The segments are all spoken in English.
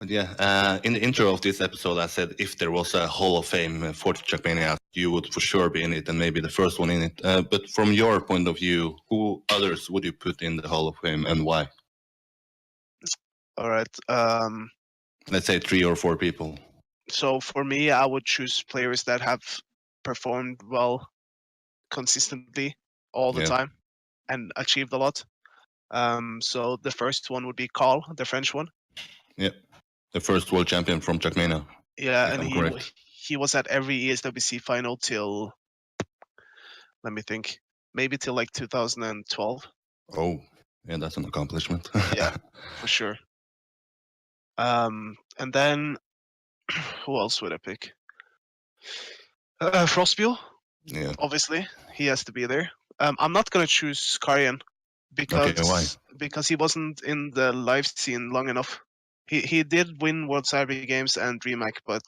But yeah, in the intro of this episode, I said if there was a Hall of Fame for Trackmania, you would for sure be in it, and maybe the first one in it. But from your point of view, who others would you put in the Hall of Fame, and why? All right. Let's say 3 or 4 people. So for me, I would choose players that have performed well consistently all the time and achieved a lot. So the first one would be Carl, the French one. Yeah, the first world champion from Trackmania. Yeah, and he was at every ESWC final till, let me think, maybe till like 2012. Oh, yeah, that's an accomplishment. Yeah, for sure. And then who else would I pick? Frostbill. Yeah. Obviously, he has to be there. I'm not gonna choose Karyan because he wasn't in the live scene long enough. He did win World Cyber Games and DreamHack, but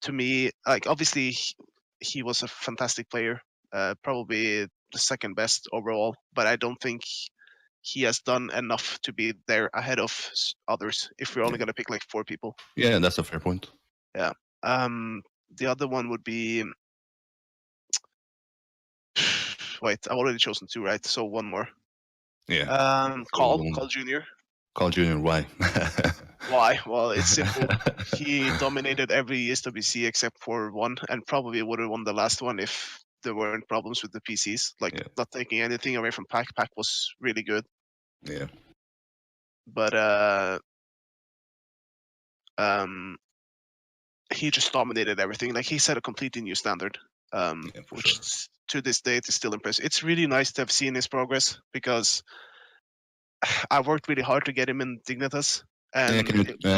to me, like obviously he was a fantastic player, probably the second best overall. But I don't think he has done enough to be there ahead of others. If we're only gonna pick like 4 people. Yeah, that's a fair point. Yeah. The other one would be. Wait, I've already chosen 2, right? So one more. Yeah. Carl Jr. Carl Jr. Why? Why? Well, it's simple. He dominated every SWC except for one, and probably would have won the last one if there weren't problems with the PCs. Like not taking anything away from Pack. Pack was really good. Yeah. But he just dominated everything. Like he set a completely new standard. Which to this day is still impressive. It's really nice to have seen his progress because I worked really hard to get him in Dignitas. And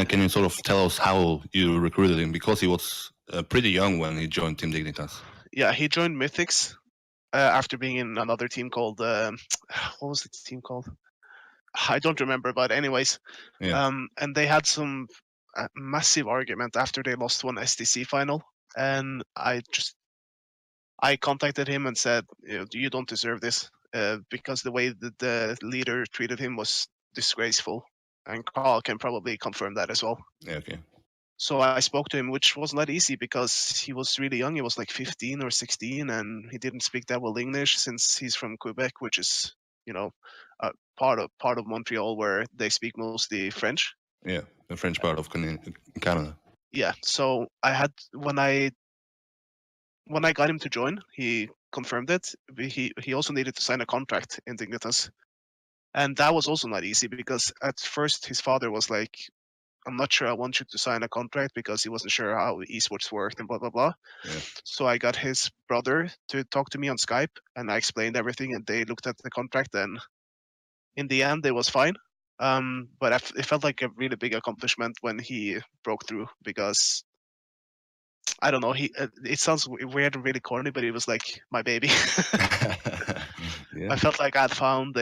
can you sort of tell us how you recruited him? Because he was pretty young when he joined Team Dignitas. Yeah, he joined Mythics after being in another team called what was the team called? I don't remember, but anyways, and they had some massive argument after they lost one STC final, and I contacted him and said, you don't deserve this because the way that the leader treated him was disgraceful. And Carl can probably confirm that as well. Yeah, okay. So I spoke to him, which wasn't that easy because he was really young. He was like 15 or 16, and he didn't speak that well English since he's from Quebec, which is, part of Montreal where they speak mostly French. Yeah, the French part of Canada. Yeah, so when I got him to join, he confirmed it. He also needed to sign a contract in Dignitas. And that was also not easy because at first his father was like, I'm not sure I want you to sign a contract because he wasn't sure how esports worked and blah, blah, blah. Yeah. So I got his brother to talk to me on Skype and I explained everything and they looked at the contract and in the end it was fine. But it felt like a really big accomplishment when he broke through because I don't know. It sounds weird and really corny, but it was like my baby. I felt like I'd found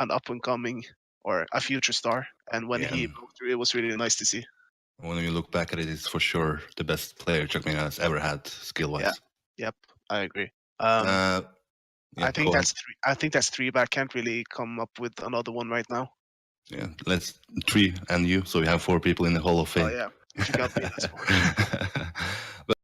an up and coming or a future star, and when he broke through, it was really nice to see. When you look back at it, it's for sure the best player Trackmania has ever had, skill-wise. Yeah. Yep, I agree. I think that's 3. I think that's 3, but I can't really come up with another one right now. Yeah, let's 3 and you, so we have 4 people in the Hall of Fame. Oh yeah, if you got me, that's 4. But